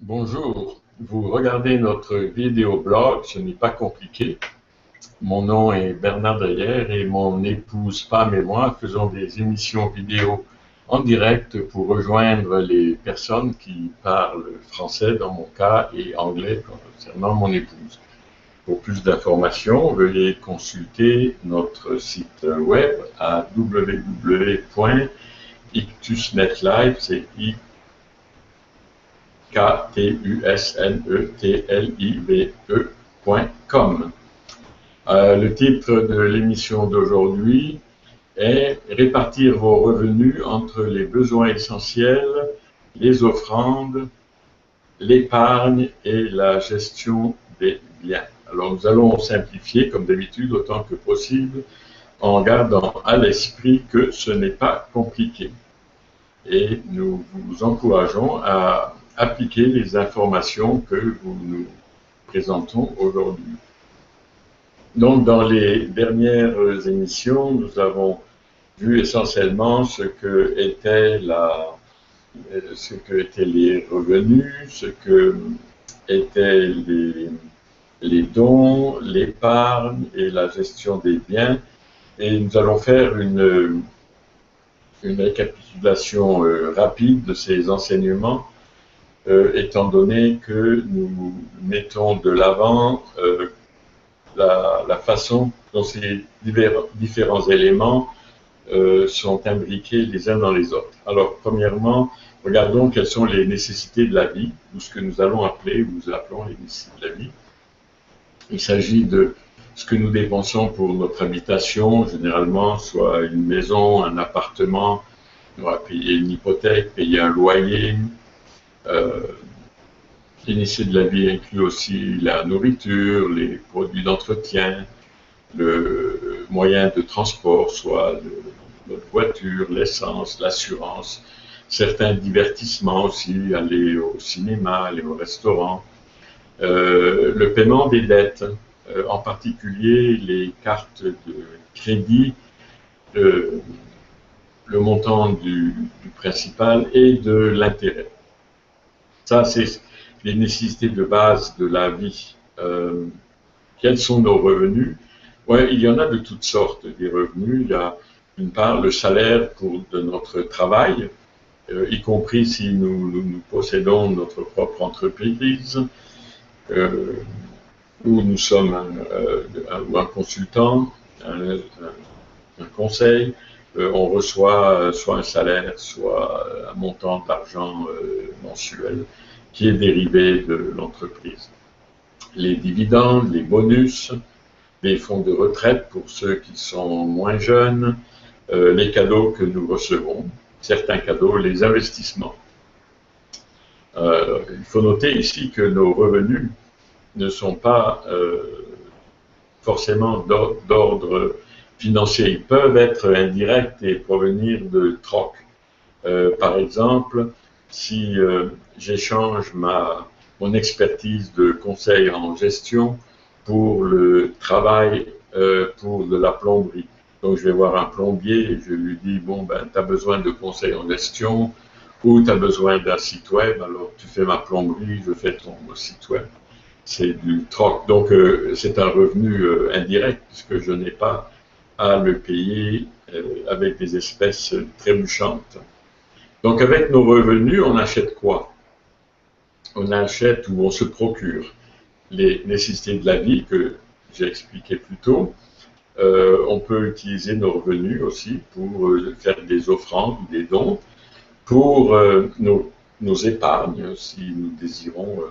Bonjour, vous regardez notre vidéoblog, ce n'est pas compliqué. Mon nom est Bernard Dayer et mon épouse Pam et moi faisons des émissions vidéo en direct pour rejoindre les personnes qui parlent français dans mon cas et anglais concernant mon épouse. Pour plus d'informations, veuillez consulter notre site web à www.ictusnetlive, c'est KTUSNETLIVE.com. Le titre de l'émission d'aujourd'hui est « Répartir vos revenus entre les besoins essentiels, les offrandes, l'épargne et la gestion des biens ». Alors nous allons simplifier comme d'habitude autant que possible en gardant à l'esprit que ce n'est pas compliqué. Et nous vous encourageons à appliquer les informations que nous nous présentons aujourd'hui. Donc, dans les dernières émissions, nous avons vu essentiellement ce que étaient les revenus, ce que étaient les dons, l'épargne et la gestion des biens. Et nous allons faire une récapitulation rapide de ces enseignements, étant donné que nous mettons de l'avant la façon dont ces différents éléments sont imbriqués les uns dans les autres. Alors, premièrement, regardons quelles sont les nécessités de la vie, ou ce que nous allons appeler, ou nous appelons les nécessités de la vie. Il s'agit de ce que nous dépensons pour notre habitation, généralement, soit une maison, un appartement, on va payer une hypothèque, payer un loyer. Les nécessités de la vie incluent aussi la nourriture, les produits d'entretien, le moyen de transport, soit notre voiture, l'essence, l'assurance, certains divertissements aussi, aller au cinéma, aller au restaurant, le paiement des dettes, en particulier les cartes de crédit, le montant du principal et de l'intérêt. Ça, c'est les nécessités de base de la vie. Quels sont nos revenus? Ouais, il y en a de toutes sortes des revenus. Il y a d'une part le salaire de notre travail, y compris si nous possédons notre propre entreprise, où nous sommes un consultant, un conseil. On reçoit soit un salaire, soit un montant d'argent mensuel qui est dérivé de l'entreprise. Les dividendes, les bonus, les fonds de retraite pour ceux qui sont moins jeunes, les cadeaux que nous recevons, certains cadeaux, les investissements. Il faut noter ici que nos revenus ne sont pas forcément d'ordre financier. Ils peuvent être indirects et provenir de troc. Par exemple, si j'échange mon expertise de conseil en gestion pour le travail pour de la plomberie. Donc je vais voir un plombier et je lui dis, bon, ben, tu as besoin de conseils en gestion ou tu as besoin d'un site web, alors tu fais ma plomberie, je fais ton site web. C'est du troc. Donc c'est un revenu indirect puisque je n'ai pas à le payer avec des espèces trébuchantes. Donc avec nos revenus, on achète quoi? On achète ou on se procure les nécessités de la vie que j'ai expliqué plus tôt. On peut utiliser nos revenus aussi pour faire des offrandes ou des dons, pour nos épargnes, si nous désirons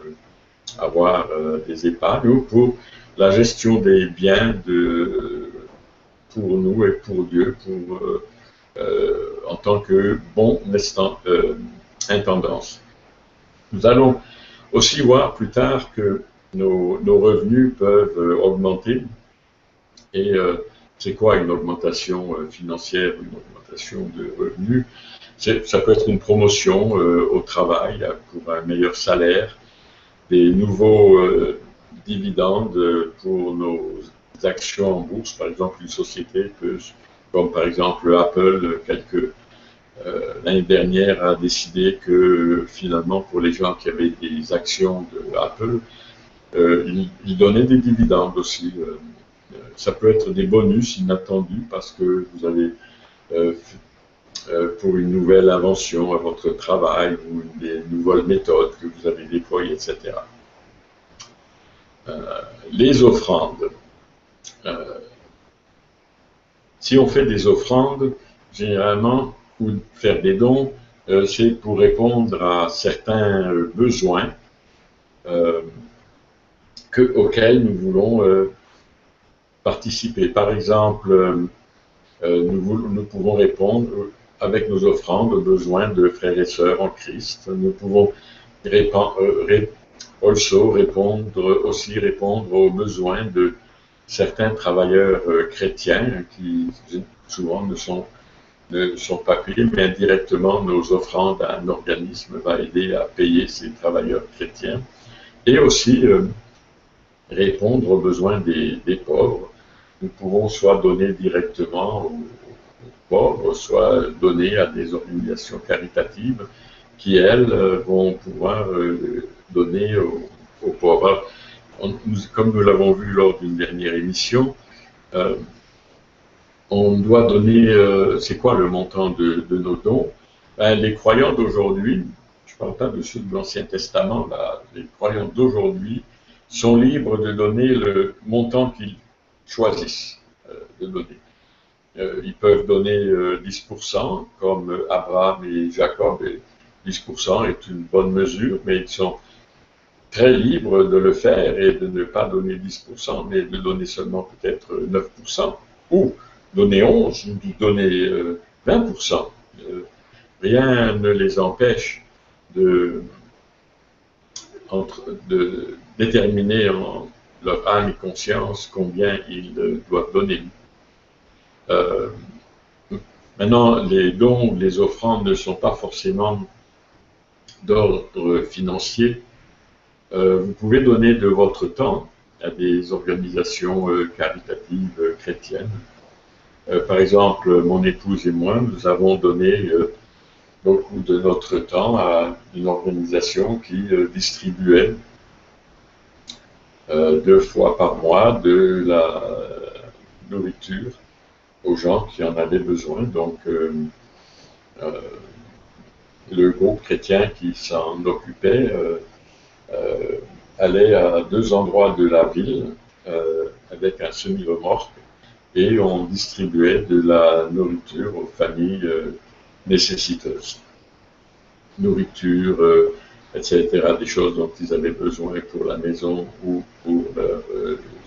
avoir des épargnes, ou pour la gestion des biens pour nous et pour Dieu, en tant que bon intendance. Nous allons aussi voir plus tard que nos revenus peuvent augmenter. Et c'est quoi une augmentation financière, une augmentation de revenus? Ça peut être une promotion au travail pour un meilleur salaire, des nouveaux dividendes pour nos actions en bourse. Par exemple, une société peut, comme par exemple Apple, quelques l'année dernière a décidé que finalement pour les gens qui avaient des actions de Apple, il donnait des dividendes aussi. Ça peut être des bonus inattendus parce que vous avez pour une nouvelle invention à votre travail ou des nouvelles méthodes que vous avez déployées, etc. Les offrandes. Si on fait des offrandes, généralement, ou faire des dons, c'est pour répondre à certains besoins auxquels nous voulons participer. Par exemple, nous pouvons répondre avec nos offrandes aux besoins de frères et sœurs en Christ. Nous pouvons aussi répondre aux besoins de certains travailleurs chrétiens qui souvent ne sont pas payés, mais indirectement nos offrandes à un organisme va aider à payer ces travailleurs chrétiens. Et aussi répondre aux besoins des pauvres. Nous pouvons soit donner directement aux pauvres, soit donner à des organisations caritatives qui, elles, vont pouvoir donner aux pauvres. Comme nous l'avons vu lors d'une dernière émission, on doit donner, c'est quoi le montant de nos dons? Les croyants d'aujourd'hui, je ne parle pas de ceux de l'Ancien Testament, là, les croyants d'aujourd'hui sont libres de donner le montant qu'ils choisissent de donner. Ils peuvent donner 10%, comme Abraham et Jacob, et 10% est une bonne mesure, mais ils sont très libres de le faire et de ne pas donner 10%, mais de donner seulement peut-être 9%, ou donner 11, ou donner 20%. Rien ne les empêche de déterminer en leur âme et conscience combien ils doivent donner. Maintenant, les dons, les offrandes ne sont pas forcément d'ordre financier. Vous pouvez donner de votre temps à des organisations caritatives chrétiennes. Par exemple, mon épouse et moi, nous avons donné beaucoup de notre temps à une organisation qui distribuait 2 fois par mois de la nourriture aux gens qui en avaient besoin. Donc, le groupe chrétien qui s'en occupait allait à 2 endroits de la ville avec un semi-remorque et on distribuait de la nourriture aux familles nécessiteuses. Nourriture, etc., des choses dont ils avaient besoin pour la maison ou pour leurs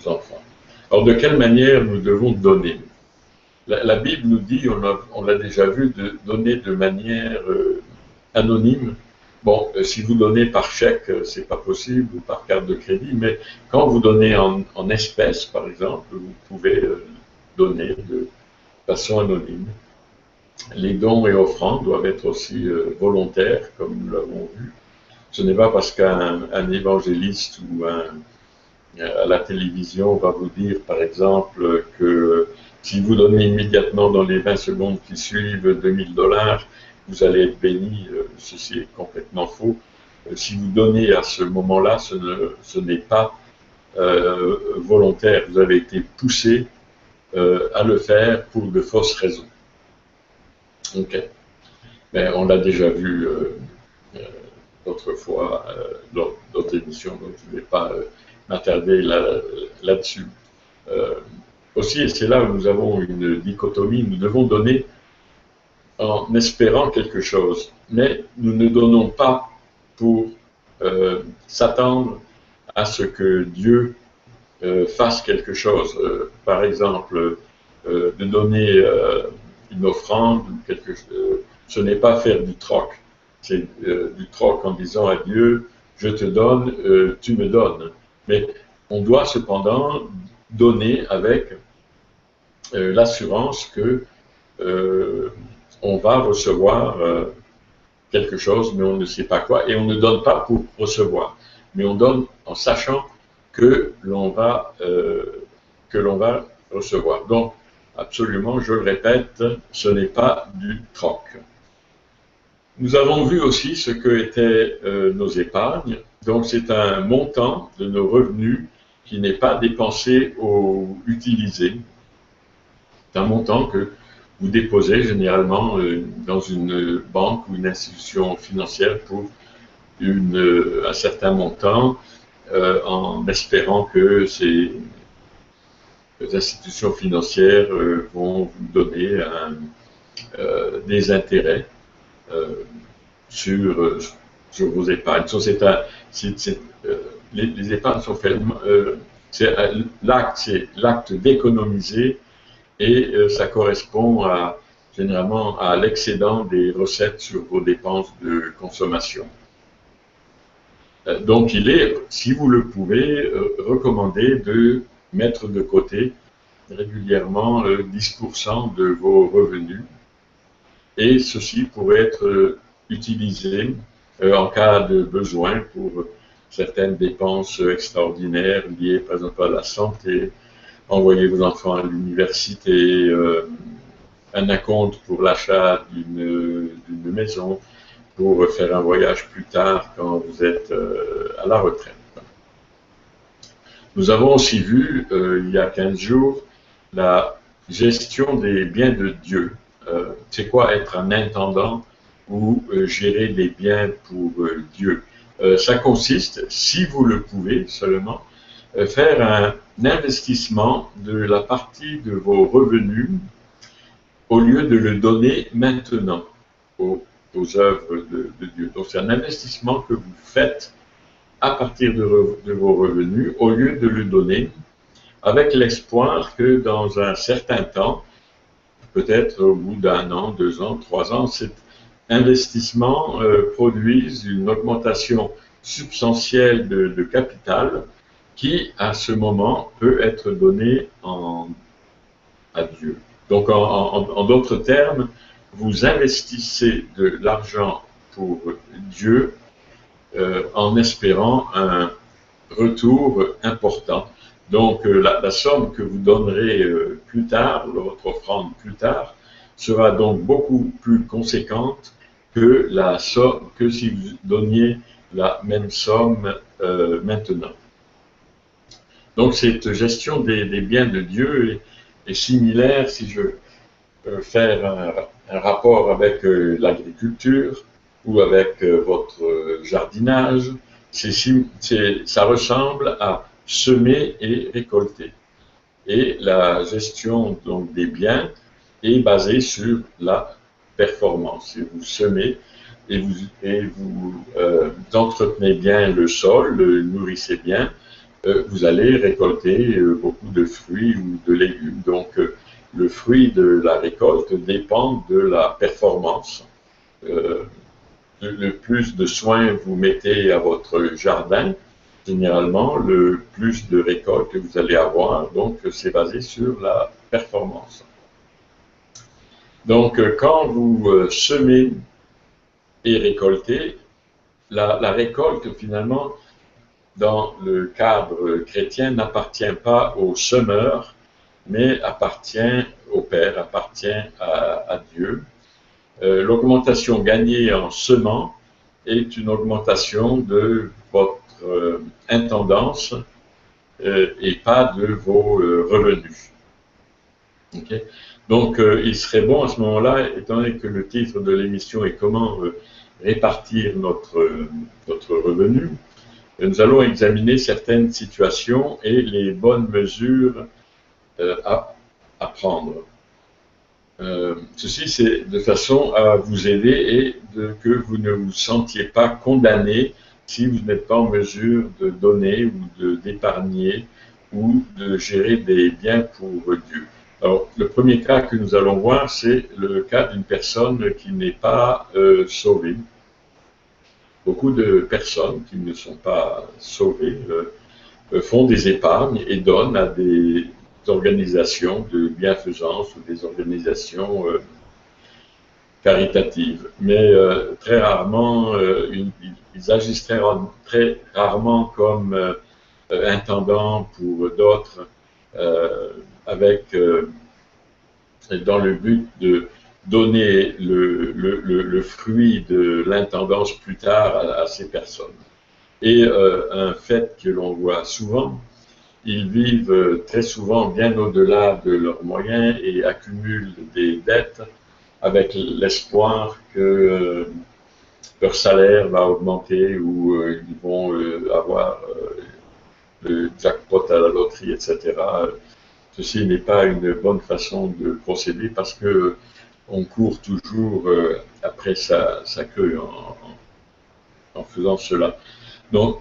enfants. Alors, de quelle manière nous devons donner? La Bible nous dit, on l'a déjà vu, de donner de manière anonyme. Bon, si vous donnez par chèque, c'est pas possible, ou par carte de crédit, mais quand vous donnez en espèces, par exemple, vous pouvez donner de façon anonyme. Les dons et offrandes doivent être aussi volontaires, comme nous l'avons vu. Ce n'est pas parce qu'un évangéliste ou à la télévision va vous dire, par exemple, que si vous donnez immédiatement dans les 20 secondes qui suivent $2000, vous allez être béni. Ceci est complètement faux. Si vous donnez à ce moment-là, ce n'est pas volontaire. Vous avez été poussé à le faire pour de fausses raisons. Ok. Mais on l'a déjà vu d'autres fois dans d'autres émissions, donc je ne vais pas m'attarder là-dessus. Aussi, et c'est là où nous avons une dichotomie, nous devons donner en espérant quelque chose, mais nous ne donnons pas pour s'attendre à ce que Dieu fasse quelque chose. Par exemple, de donner une offrande, ce n'est pas faire du troc. C'est du troc en disant à Dieu, je te donne, tu me donnes. Mais on doit cependant donner avec l'assurance que on va recevoir quelque chose, mais on ne sait pas quoi, et on ne donne pas pour recevoir, mais on donne en sachant que l'on va recevoir. Donc, absolument, je le répète, ce n'est pas du troc. Nous avons vu aussi ce que étaient nos épargnes. Donc, c'est un montant de nos revenus qui n'est pas dépensé ou utilisé. C'est un montant que vous déposez généralement dans une banque ou une institution financière pour un certain montant, en espérant que ces institutions financières vont vous donner des intérêts sur vos épargnes. Les épargnes sont faites, c'est l'acte d'économiser et ça correspond généralement à l'excédent des recettes sur vos dépenses de consommation. Donc il est, si vous le pouvez, recommandé de mettre de côté régulièrement 10% de vos revenus, et ceci pourrait être utilisé en cas de besoin pour certaines dépenses extraordinaires liées par exemple à la santé, envoyer vos enfants à l'université, un acompte pour l'achat d'une maison, pour faire un voyage plus tard quand vous êtes à la retraite. Nous avons aussi vu, il y a 15 jours, la gestion des biens de Dieu. C'est quoi être un intendant ou gérer des biens pour Dieu? Ça consiste, si vous le pouvez seulement, faire un investissement de la partie de vos revenus au lieu de le donner maintenant aux œuvres de Dieu. Donc c'est un investissement que vous faites à partir de vos revenus au lieu de le donner, avec l'espoir que dans un certain temps, peut-être au bout d'1 an, 2 ans, 3 ans, cet investissement produise une augmentation substantielle de capital qui, à ce moment, peut être donné à Dieu. Donc, en d'autres termes, vous investissez de l'argent pour Dieu en espérant un retour important. Donc, la somme que vous donnerez plus tard, votre offrande plus tard, sera donc beaucoup plus conséquente que si vous donniez la même somme maintenant. Donc, cette gestion des biens de Dieu est similaire, si je peux faire un rapport avec l'agriculture ou avec votre jardinage. Ça ressemble à semer et récolter. Et la gestion donc, des biens est basée sur la performance. Et vous semez et vous entretenez bien le sol, le nourrissez bien, vous allez récolter beaucoup de fruits ou de légumes. Donc, le fruit de la récolte dépend de la performance. Le plus de soins vous mettez à votre jardin, généralement, le plus de récoltes que vous allez avoir. Donc, c'est basé sur la performance. Donc, quand vous semez et récoltez, la récolte, finalement, dans le cadre chrétien, n'appartient pas au semeur, mais appartient au Père, appartient à Dieu. L'augmentation gagnée en semant est une augmentation de votre intendance et pas de vos revenus. Okay? Donc, il serait bon à ce moment-là, étant donné que le titre de l'émission est « Comment répartir notre revenu », nous allons examiner certaines situations et les bonnes mesures à prendre. Ceci, c'est de façon à vous aider et que vous ne vous sentiez pas condamné si vous n'êtes pas en mesure de donner ou d'épargner ou de gérer des biens pour Dieu. Alors, le premier cas que nous allons voir, c'est le cas d'une personne qui n'est pas sauvée. Beaucoup de personnes qui ne sont pas sauvées font des épargnes et donnent à des organisations de bienfaisance ou des organisations caritatives. Mais très rarement, ils agissent très rarement comme intendants pour d'autres, dans le but donner le fruit de l'intendance plus tard à ces personnes. Et un fait que l'on voit souvent, ils vivent très souvent bien au-delà de leurs moyens et accumulent des dettes avec l'espoir que leur salaire va augmenter ou ils vont avoir le jackpot à la loterie, etc. Ceci n'est pas une bonne façon de procéder parce que on court toujours après sa queue en faisant cela. Donc,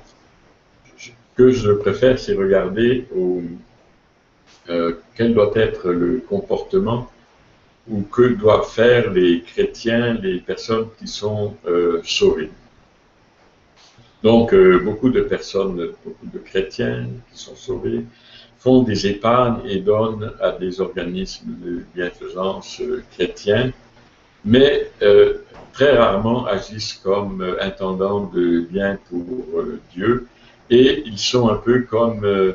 ce que je préfère, c'est regarder quel doit être le comportement ou que doivent faire les chrétiens, les personnes qui sont sauvées. Donc, beaucoup de personnes, beaucoup de chrétiens qui sont sauvés font des épargnes et donnent à des organismes de bienfaisance chrétiens, mais très rarement agissent comme intendants de bien pour Dieu, et ils sont un peu comme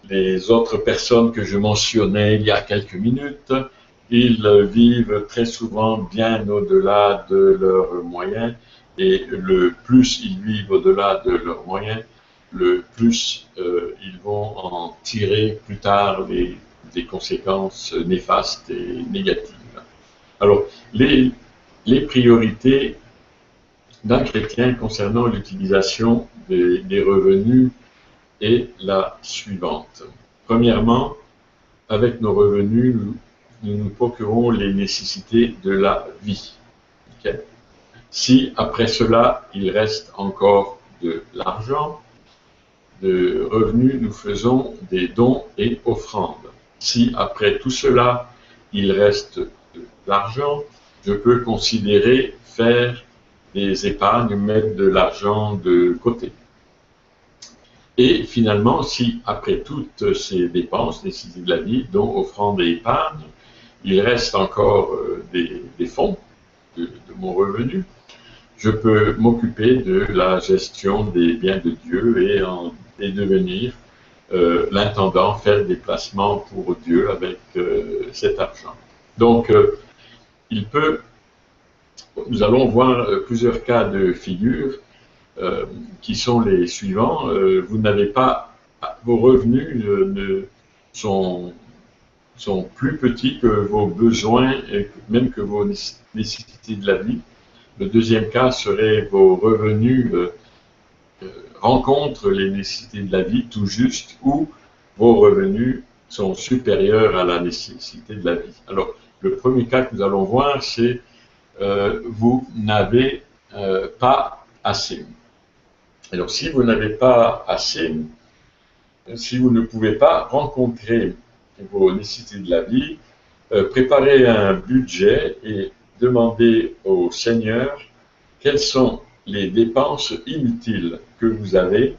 les autres personnes que je mentionnais il y a quelques minutes. Ils vivent très souvent bien au-delà de leurs moyens, et le plus ils vivent au-delà de leurs moyens, le plus ils vont en tirer plus tard des conséquences néfastes et négatives. Alors, les priorités d'un chrétien concernant l'utilisation des revenus est la suivante. Premièrement, avec nos revenus, nous nous procurons les nécessités de la vie. Okay? Si après cela, il reste encore de l'argent, de revenus, nous faisons des dons et offrandes. Si après tout cela, il reste de l'argent, je peux considérer faire des épargnes, mettre de l'argent de côté. Et finalement, si après toutes ces dépenses, nécessités de la vie, dont offrandes et épargne, il reste encore des fonds de mon revenu, je peux m'occuper de la gestion des biens de Dieu et devenir l'intendant, faire des placements pour Dieu avec cet argent. Donc, nous allons voir plusieurs cas de figure qui sont les suivants. Vous n'avez pas, vos revenus sont plus petits que vos besoins, et même que vos nécessités de la vie. Le deuxième cas serait vos revenus rencontrent les nécessités de la vie tout juste, ou vos revenus sont supérieurs à la nécessité de la vie. Alors, le premier cas que nous allons voir, c'est vous n'avez pas assez. Alors, si vous n'avez pas assez, si vous ne pouvez pas rencontrer vos nécessités de la vie, préparez un budget et demandez au Seigneur quelles sont les dépenses inutiles que vous avez.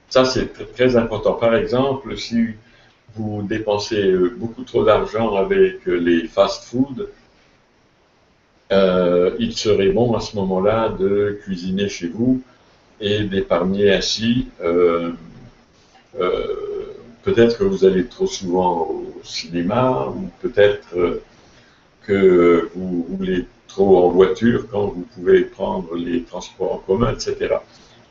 Ça, c'est très important. Par exemple, si vous dépensez beaucoup trop d'argent avec les fast-foods, il serait bon à ce moment-là de cuisiner chez vous et d'épargner ainsi. Peut-être que vous allez trop souvent au cinéma, ou peut-être que vous roulez trop en voiture quand vous pouvez prendre les transports en commun, etc.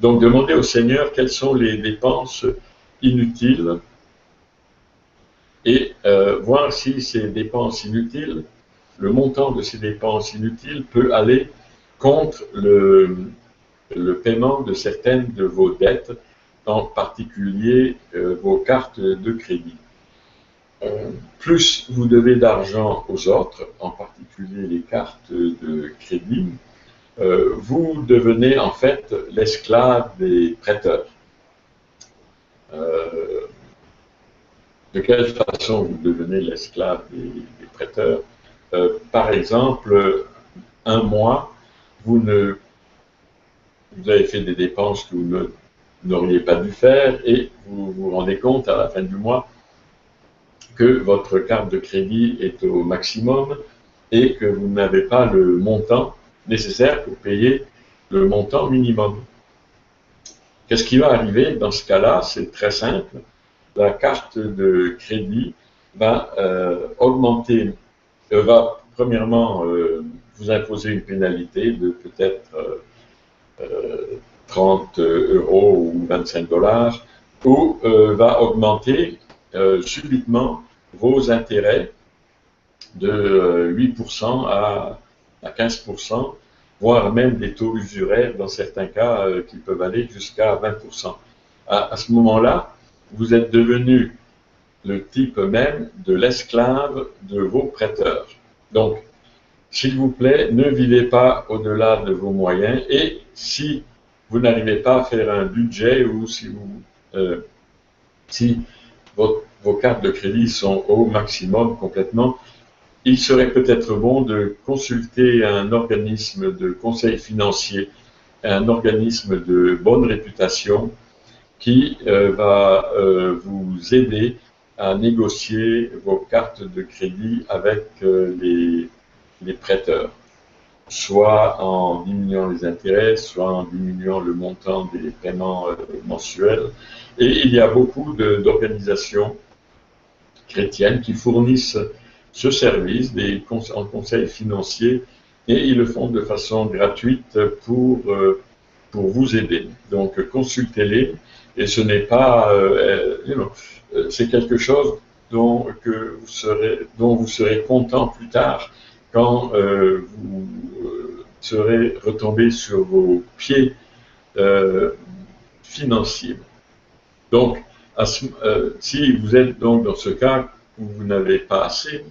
Donc, demandez au Seigneur quelles sont les dépenses inutiles et voir si ces dépenses inutiles, le montant de ces dépenses inutiles peut aller contre le paiement de certaines de vos dettes, en particulier vos cartes de crédit. Plus vous devez d'argent aux autres, en particulier les cartes de crédit, vous devenez en fait l'esclave des prêteurs. De quelle façon vous devenez l'esclave des prêteurs? Par exemple, un mois, vous avez fait des dépenses que vous n'auriez pas dû faire, et vous vous rendez compte à la fin du mois que votre carte de crédit est au maximum et que vous n'avez pas le montant nécessaire pour payer le montant minimum. Qu'est-ce qui va arriver dans ce cas-là? C'est très simple. La carte de crédit va augmenter va premièrement vous imposer une pénalité de peut-être 30 euros ou 25 dollars, ou va augmenter subitement vos intérêts de 8% à 15%, voire même des taux usuraires dans certains cas qui peuvent aller jusqu'à 20%. À ce moment-là, vous êtes devenu le type même de l'esclave de vos prêteurs. Donc, s'il vous plaît, ne vivez pas au-delà de vos moyens, et si vous n'arrivez pas à faire un budget, ou si vos cartes de crédit sont au maximum complètement, il serait peut-être bon de consulter un organisme de conseil financier, un organisme de bonne réputation qui va vous aider à négocier vos cartes de crédit avec les prêteurs, soit en diminuant les intérêts, soit en diminuant le montant des paiements mensuels. Et il y a beaucoup d'organisations chrétiennes qui fournissent ce service en conseil financier, et ils le font de façon gratuite pour vous aider. Donc consultez-les, et ce n'est pas, c'est quelque chose dont vous serez content plus tard, quand vous serez retombé sur vos pieds financiers. Donc, si vous êtes donc dans ce cas où vous n'avez pas assez,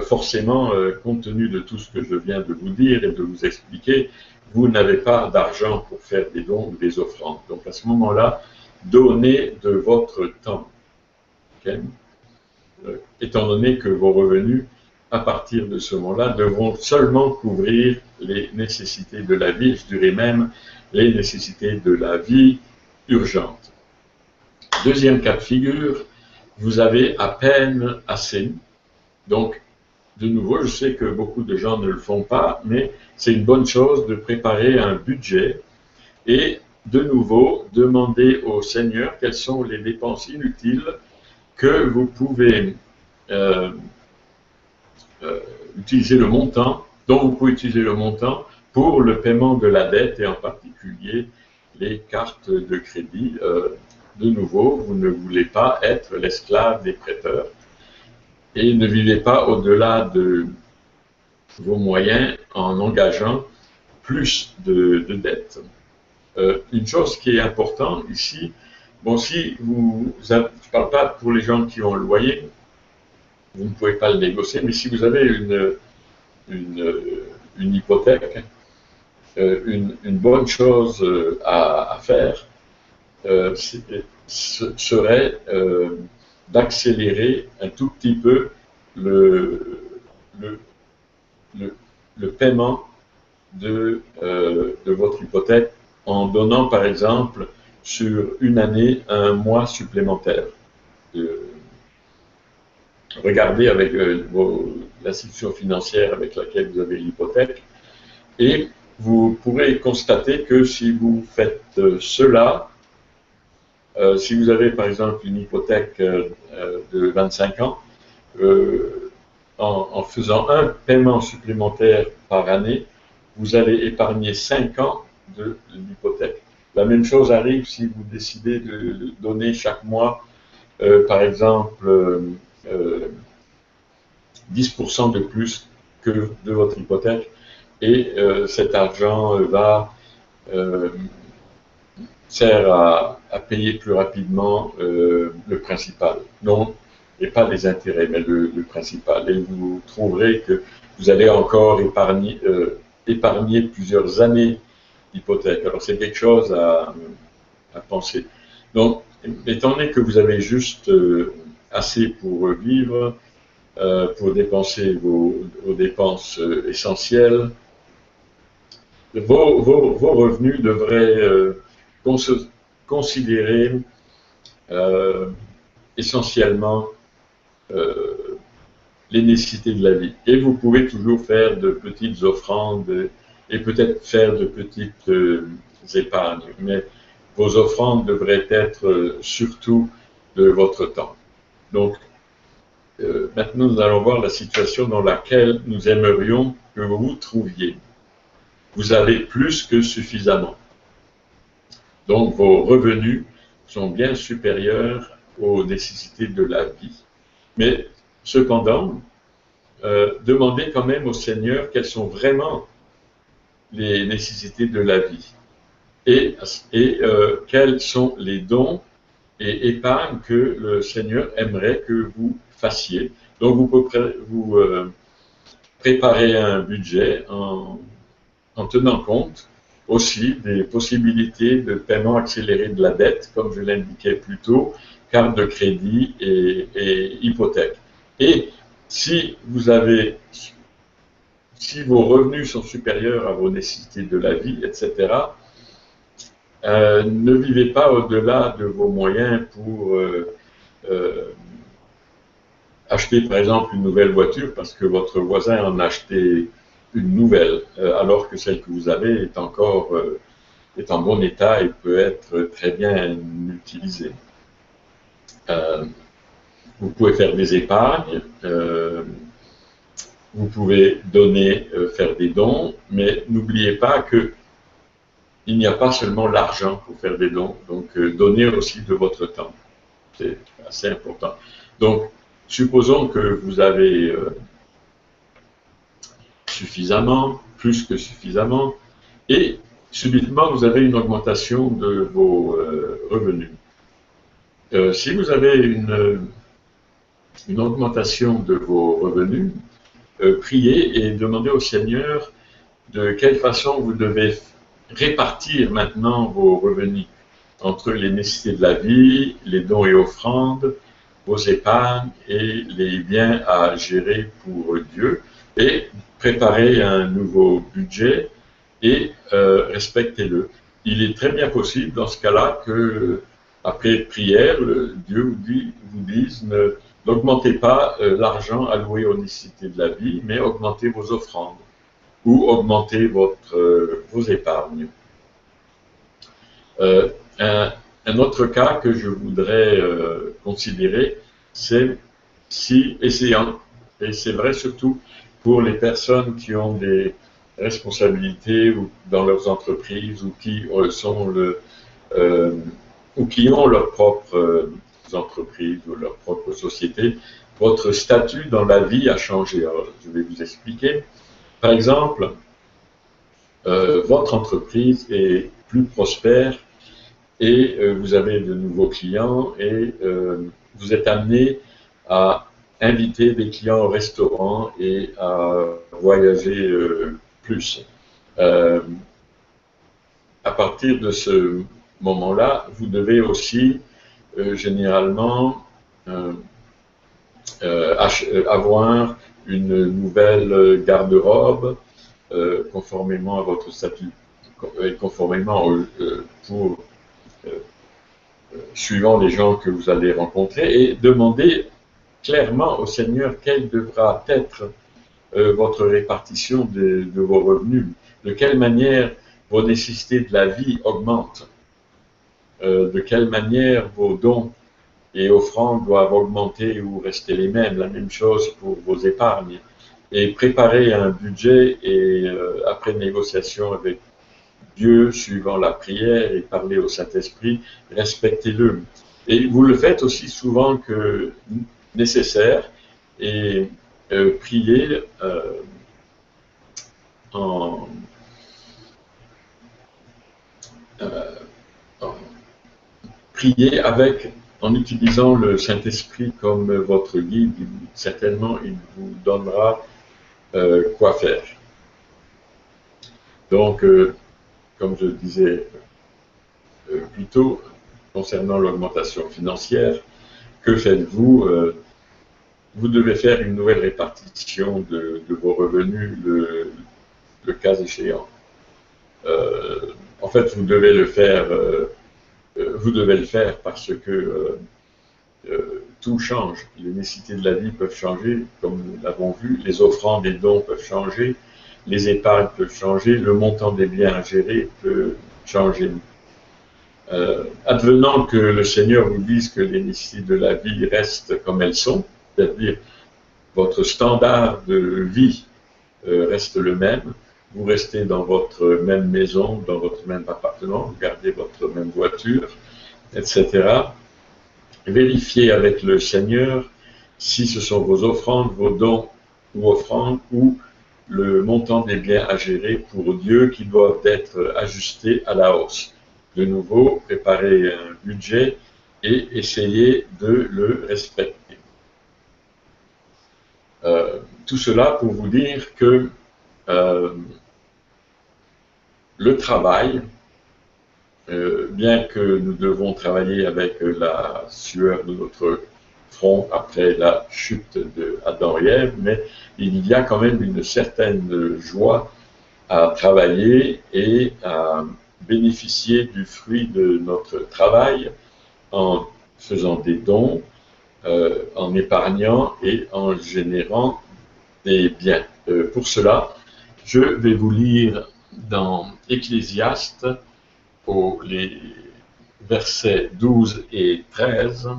forcément, compte tenu de tout ce que je viens de vous dire et de vous expliquer, vous n'avez pas d'argent pour faire des dons ou des offrandes. Donc à ce moment-là, donnez de votre temps, okay? Étant donné que vos revenus, à partir de ce moment-là, devront seulement couvrir les nécessités de la vie, je dirais même les nécessités de la vie urgente. Deuxième cas de figure, vous avez à peine assez. Donc, de nouveau, je sais que beaucoup de gens ne le font pas, mais c'est une bonne chose de préparer un budget et, de nouveau, demander au Seigneur quelles sont les dépenses inutiles que vous pouvez utiliser le montant, dont vous pouvez utiliser le montant pour le paiement de la dette, et en particulier les cartes de crédit. De nouveau, vous ne voulez pas être l'esclave des prêteurs, et ne vivez pas au-delà de vos moyens en engageant plus de dettes. Une chose qui est importante ici, bon, si je ne parle pas pour les gens qui ont le loyer, vous ne pouvez pas le négocier, mais si vous avez une hypothèque, une bonne chose à faire serait d'accélérer un tout petit peu le paiement de votre hypothèque, en donnant par exemple sur une année un mois supplémentaire. Regardez avec l'institution financière avec laquelle vous avez l'hypothèque, et vous pourrez constater que si vous faites cela, si vous avez par exemple une hypothèque de 25 ans, en faisant un paiement supplémentaire par année, vous allez épargner 5 ans de l'hypothèque. La même chose arrive si vous décidez de donner chaque mois, par exemple, 10% de plus que de votre hypothèque, et cet argent sert à payer plus rapidement le principal. Non, et pas les intérêts, mais le principal. Et vous trouverez que vous allez encore épargner plusieurs années d'hypothèque. Alors c'est quelque chose à penser. Donc, étant donné que vous avez juste assez pour vivre, pour dépenser vos dépenses essentielles, vos revenus devraient considérer essentiellement les nécessités de la vie. Et vous pouvez toujours faire de petites offrandes et peut-être faire de petites épargnes, mais vos offrandes devraient être surtout de votre temps. Donc, maintenant, nous allons voir la situation dans laquelle nous aimerions que vous vous trouviez. Vous avez plus que suffisamment. Donc, vos revenus sont bien supérieurs aux nécessités de la vie. Mais, cependant, demandez quand même au Seigneur quelles sont vraiment les nécessités de la vie et quels sont les dons et épargnes que le Seigneur aimerait que vous fassiez. Donc, vous préparez un budget en tenant compte aussi des possibilités de paiement accéléré de la dette, comme je l'indiquais plus tôt, carte de crédit et hypothèque. Et si vos revenus sont supérieurs à vos nécessités de la vie, etc., ne vivez pas au-delà de vos moyens pour acheter par exemple une nouvelle voiture parce que votre voisin en a acheté une nouvelle, alors que celle que vous avez est encore est en bon état et peut être très bien utilisée. Vous pouvez faire des épargnes, vous pouvez donner, faire des dons, mais n'oubliez pas que il n'y a pas seulement l'argent pour faire des dons, donc donnez aussi de votre temps. C'est assez important. Donc, supposons que vous avez suffisamment, plus que suffisamment, et subitement vous avez une augmentation de vos revenus. Si vous avez une augmentation de vos revenus, priez et demandez au Seigneur de quelle façon vous devez répartir maintenant vos revenus entre les nécessités de la vie, les dons et offrandes, vos épargnes et les biens à gérer pour Dieu, et préparez un nouveau budget et respectez-le. Il est très bien possible dans ce cas-là que, après prière, Dieu vous dise n'augmentez pas l'argent alloué aux nécessités de la vie, mais augmentez vos offrandes ou augmentez vos épargnes. Un autre cas que je voudrais considérer, c'est si, et c'est vrai surtout pour les personnes qui ont des responsabilités dans leurs entreprises ou qui ou qui ont leurs propres entreprises ou leur propre société, votre statut dans la vie a changé. Alors, je vais vous expliquer. Par exemple, votre entreprise est plus prospère et vous avez de nouveaux clients et vous êtes amené à inviter des clients au restaurant et à voyager plus. À partir de ce moment-là, vous devez aussi généralement avoir une nouvelle garde-robe conformément à votre statut, conformément suivant les gens que vous allez rencontrer, et demander clairement au Seigneur quelle devra être votre répartition de vos revenus, de quelle manière vos nécessités de la vie augmentent, de quelle manière vos dons et offrandes doivent augmenter ou rester les mêmes, la même chose pour vos épargnes. Et préparer un budget et après négociation avec Dieu, suivant la prière et parler au Saint-Esprit, respectez-le. Et vous le faites aussi souvent que nécessaire et priez priez en utilisant le Saint-Esprit comme votre guide. Certainement, il vous donnera quoi faire. Donc, comme je disais plus tôt, concernant l'augmentation financière, que faites-vous? Vous devez faire une nouvelle répartition de vos revenus, le cas échéant. En fait, vous devez le faire parce que tout change. Les nécessités de la vie peuvent changer, comme nous l'avons vu. Les offrandes et dons peuvent changer. Les épargnes peuvent changer. Le montant des biens à gérer peut changer. Advenant que le Seigneur vous dise que les nécessités de la vie restent comme elles sont, c'est-à-dire votre standard de vie reste le même, vous restez dans votre même maison, dans votre même appartement, vous gardez votre même voiture, etc. Vérifiez avec le Seigneur si ce sont vos offrandes, vos dons ou offrandes, ou le montant des biens à gérer pour Dieu qui doivent être ajustés à la hausse. De nouveau, préparez un budget et essayez de le respecter. Tout cela pour vous dire que le travail, bien que nous devons travailler avec la sueur de notre front après la chute d'Adam et Ève, mais il y a quand même une certaine joie à travailler et à bénéficier du fruit de notre travail en faisant des dons, en épargnant et en générant des biens. Pour cela, je vais vous lire dans Ecclésiaste, les versets 12 et 13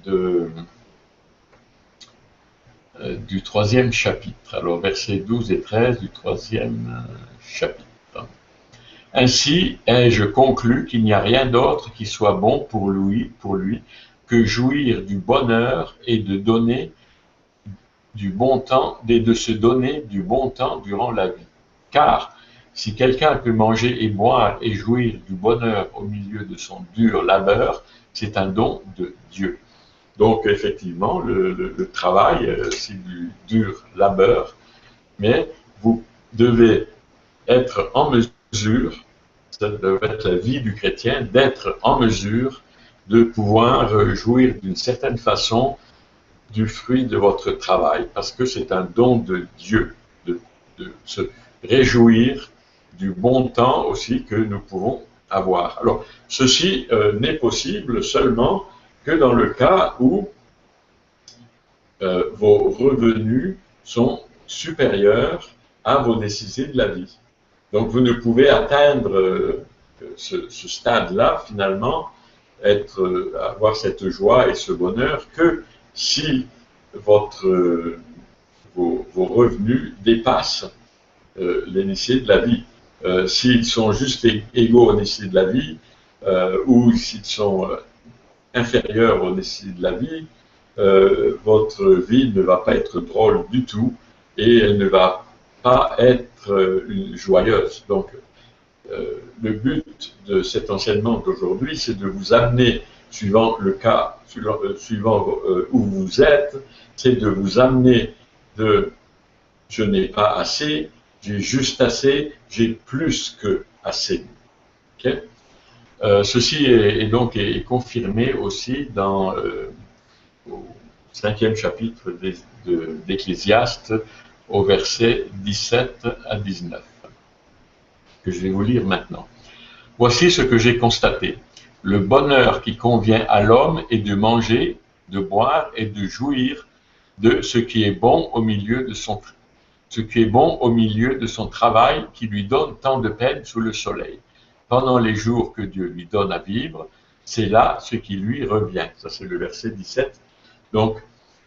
du 3e chapitre. Alors, versets 12 et 13 du 3e chapitre. Ainsi ai-je conclu qu'il n'y a rien d'autre qui soit bon pour lui que jouir du bonheur et de donner du bon temps, et de se donner du bon temps durant la vie. Car si quelqu'un peut manger et boire et jouir du bonheur au milieu de son dur labeur, c'est un don de Dieu. Donc effectivement, le travail, c'est du dur labeur, mais vous devez être en mesure, ça devrait être la vie du chrétien, d'être en mesure de pouvoir jouir d'une certaine façon du fruit de votre travail, parce que c'est un don de Dieu, de se réjouir du bon temps aussi que nous pouvons avoir. Alors, ceci n'est possible seulement que dans le cas où vos revenus sont supérieurs à vos nécessités de la vie. Donc, vous ne pouvez atteindre ce stade-là, finalement, avoir cette joie et ce bonheur que si vos revenus dépassent les nécessités de la vie. S'ils sont juste égaux aux nécessités de la vie, ou s'ils sont inférieurs aux nécessités de la vie, votre vie ne va pas être drôle du tout et elle ne va pas être joyeuse. Donc, le but de cet enseignement d'aujourd'hui, c'est de vous amener, suivant le cas, suivant où vous êtes, c'est de vous amener de « je n'ai pas assez », j'ai juste assez, j'ai plus que assez. Okay? Ceci est donc confirmé aussi dans au 5e chapitre d'Ecclésiaste, au verset 17 à 19, que je vais vous lire maintenant. Voici ce que j'ai constaté. Le bonheur qui convient à l'homme est de manger, de boire et de jouir de ce qui est bon au milieu de son travail qui lui donne tant de peine sous le soleil. Pendant les jours que Dieu lui donne à vivre, c'est là ce qui lui revient. Ça, c'est le verset 17. Donc,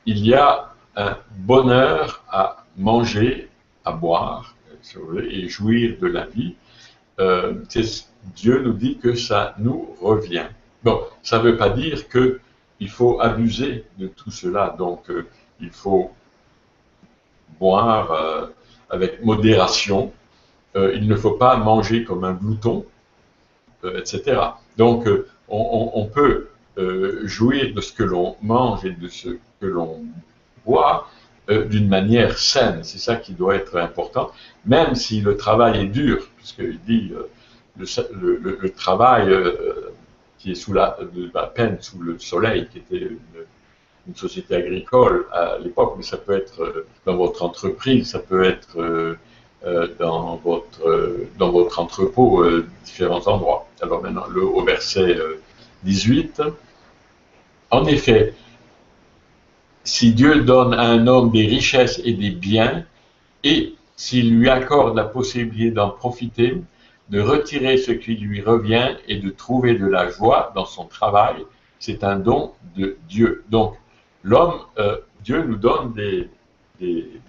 il y a un bonheur à manger, à boire, et jouir de la vie. Dieu nous dit que ça nous revient. Bon, ça ne veut pas dire qu'il faut abuser de tout cela. Donc, il faut boire avec modération. Il ne faut pas manger comme un glouton, etc. Donc, on peut jouir de ce que l'on mange et de ce que l'on boit d'une manière saine. C'est ça qui doit être important, même si le travail est dur, puisqu'il dit le travail qui est sous la peine sous le soleil, qui était une société agricole à l'époque, mais ça peut être dans votre entreprise, ça peut être dans votre entrepôt, différents endroits. Alors maintenant, au verset 18, en effet, si Dieu donne à un homme des richesses et des biens, et s'il lui accorde la possibilité d'en profiter, de retirer ce qui lui revient et de trouver de la joie dans son travail, c'est un don de Dieu. Donc, l'homme, Dieu nous donne des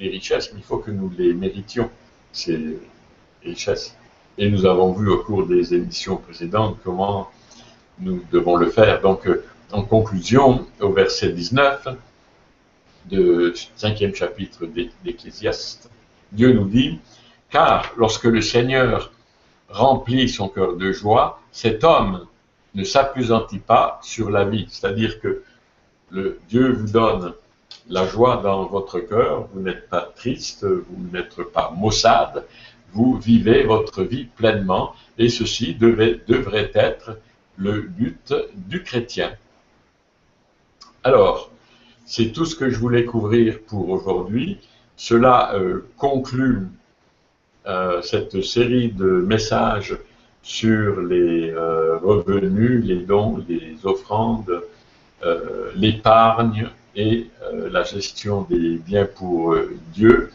richesses, mais il faut que nous les méritions, ces richesses. Et nous avons vu au cours des émissions précédentes comment nous devons le faire. Donc, en conclusion, au verset 19 du 5e chapitre d'Ecclésiaste, Dieu nous dit « Car lorsque le Seigneur remplit son cœur de joie, cet homme ne s'appesantit pas sur la vie. » C'est-à-dire que Dieu vous donne la joie dans votre cœur, vous n'êtes pas triste, vous n'êtes pas maussade, vous vivez votre vie pleinement, et ceci devrait être le but du chrétien. Alors, c'est tout ce que je voulais couvrir pour aujourd'hui. Cela conclut cette série de messages sur les revenus, les dons, les offrandes, l'épargne et la gestion des biens pour Dieu.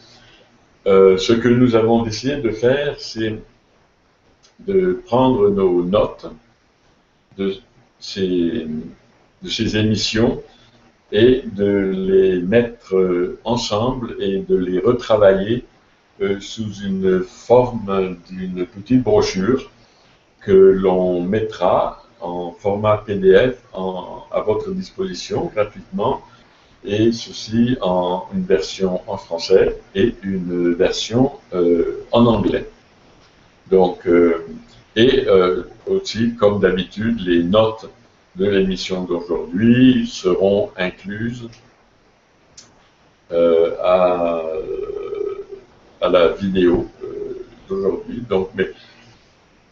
Ce que nous avons décidé de faire, c'est de prendre nos notes de ces émissions et de les mettre ensemble et de les retravailler sous une forme d'une petite brochure que l'on mettra en format PDF à votre disposition gratuitement, et ceci en une version en français et une version en anglais. Donc, aussi, comme d'habitude, les notes de l'émission d'aujourd'hui seront incluses à la vidéo d'aujourd'hui. Donc, mais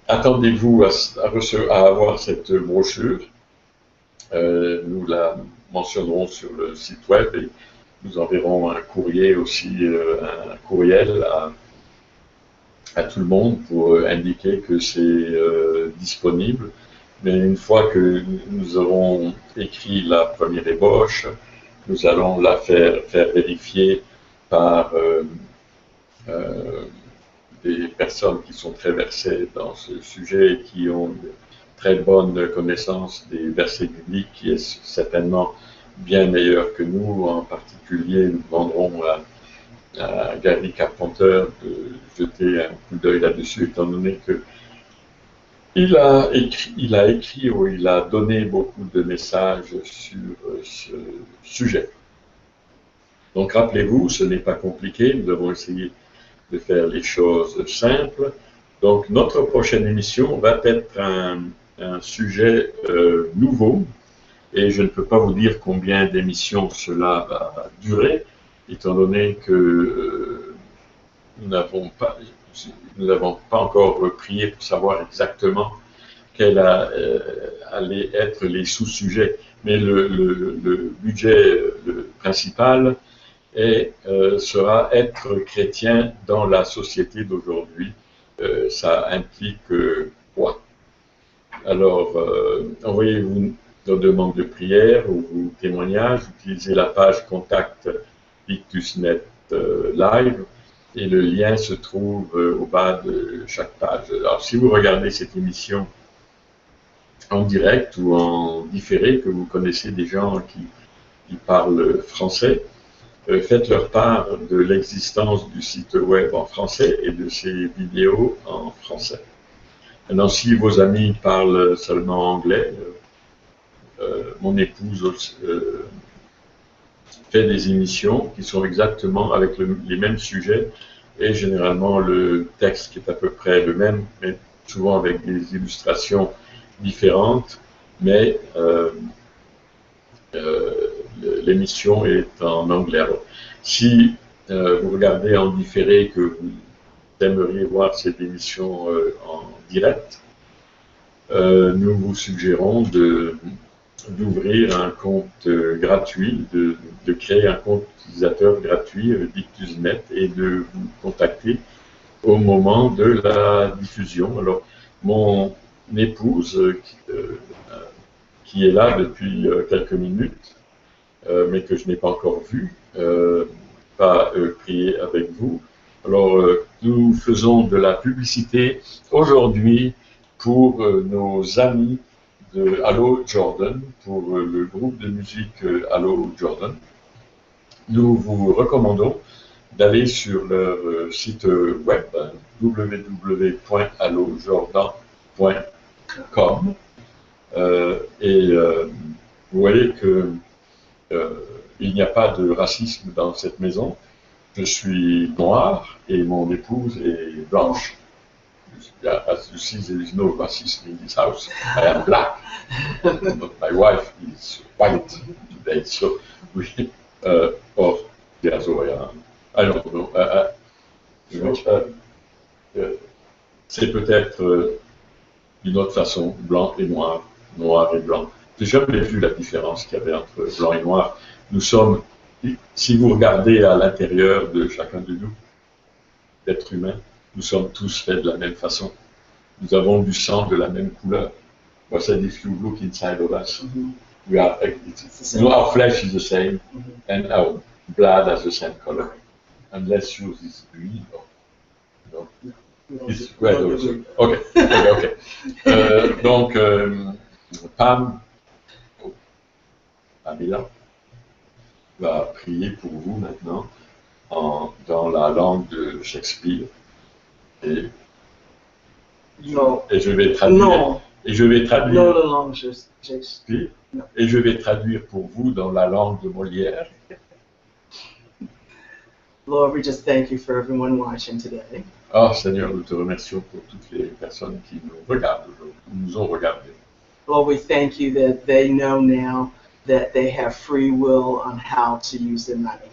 attendez-vous à avoir cette brochure. Nous la mentionnerons sur le site web et nous enverrons un courrier aussi, un courriel à tout le monde pour indiquer que c'est disponible. Mais une fois que nous aurons écrit la première ébauche, nous allons la faire vérifier par des personnes qui sont très versées dans ce sujet et qui ont de très bonne connaissance des versets bibliques, qui est certainement bien meilleur que nous. En particulier, nous demanderons à Gary Carpenter de jeter un coup d'œil là-dessus, étant donné que il a écrit ou il a donné beaucoup de messages sur ce sujet. Donc rappelez-vous, ce n'est pas compliqué, nous avons essayé de faire les choses simples. Donc notre prochaine émission va être un sujet nouveau, et je ne peux pas vous dire combien d'émissions cela va durer, étant donné que nous n'avons pas encore prié pour savoir exactement quels allaient être les sous-sujets. Mais le budget principal sera être chrétien dans la société d'aujourd'hui. Ça implique quoi? Alors, envoyez-vous nos demandes de prière ou vos témoignages, utilisez la page Contact Pictusnet Live, et le lien se trouve au bas de chaque page. Alors, si vous regardez cette émission en direct ou en différé, que vous connaissez des gens qui parlent français, faites-leur part de l'existence du site web en français et de ses vidéos en français. Maintenant, si vos amis parlent seulement anglais, mon épouse fait des émissions qui sont exactement avec les mêmes sujets, et généralement le texte qui est à peu près le même, mais souvent avec des illustrations différentes, mais l'émission est en anglais. Alors, si vous regardez en différé, que vous aimeriez voir cette émission en direct, nous vous suggérons d'ouvrir un compte gratuit, de créer un compte utilisateur gratuit Pictusnet, et de vous contacter au moment de la diffusion. Alors, mon épouse, qui est là depuis quelques minutes, mais que je n'ai pas encore vue, va prier avec vous. Alors, nous faisons de la publicité aujourd'hui pour nos amis de Allo Jordan, pour le groupe de musique Allo Jordan, nous vous recommandons d'aller sur leur site web www.allojordan.com et vous voyez que il n'y a pas de racisme dans cette maison. Je suis noir et mon épouse est blanche. As you see, there is no racism in this house. I am black, but my wife is white today. So we, or the other way around. I don't know. C'est peut-être d'une autre façon, blanc et noir, noir et blanc. J'ai jamais vu la différence qu'il y avait entre blanc et noir. Nous sommes, si vous regardez à l'intérieur de chacun de nous, d'êtres humains, nous sommes tous faits de la même façon. Nous avons du sang de la même couleur. I said, if you look inside of us, we are, our flesh is the same, and our blood has the same color. Unless yours is green, no. It's red also. Okay. Donc, Pamela va prier pour vous maintenant dans la langue de Shakespeare. Et je vais traduire. Non. Et je vais traduire. Non, la langue de Shakespeare. Non. Et je vais traduire pour vous dans la langue de Molière. Lord, we just thank you for everyone watching today. Oh Seigneur, nous te remercions pour toutes les personnes qui nous regardent aujourd'hui, nous ont regardé. Lord, we thank you that they know now that they have free will on how to use their money.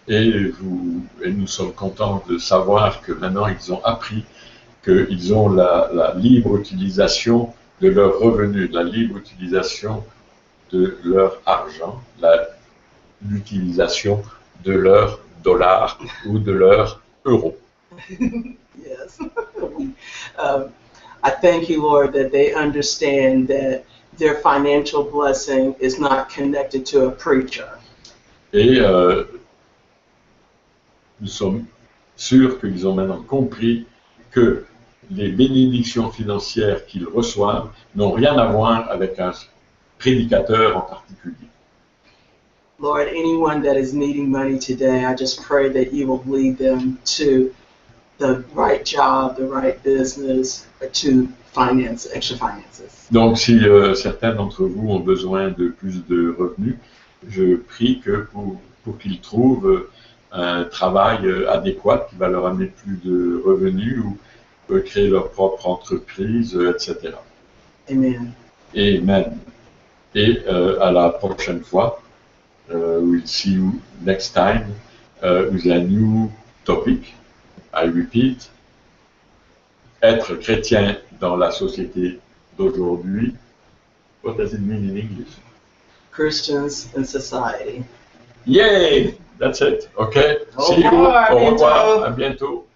Et nous sommes contents de savoir que maintenant ils ont appris qu'ils ont la libre utilisation de leurs revenus, la libre utilisation de leur argent, l'utilisation de leurs dollars ou de leurs euros. Yes. I thank you, Lord, that they understand that their financial blessing is not connected to a preacher. Et nous sommes sûrs qu'ils ont maintenant compris que les bénédictions financières qu'ils reçoivent n'ont rien à voir avec un prédicateur en particulier. Lord, anyone that is needing money today, I just pray that you will lead them to the right job, the right business, to finance, extra finances. Donc, si certains d'entre vous ont besoin de plus de revenus, je prie que pour qu'ils trouvent un travail adéquat qui va leur amener plus de revenus ou créer leur propre entreprise, etc. Amen. Amen. Et à la prochaine fois, we'll see you next time with a new topic. I repeat, être chrétien dans la société d'aujourd'hui. What does it mean in English? Christians in society. Yay! That's it. Okay. Au See you. revoir, Au revoir. bientôt. À bientôt.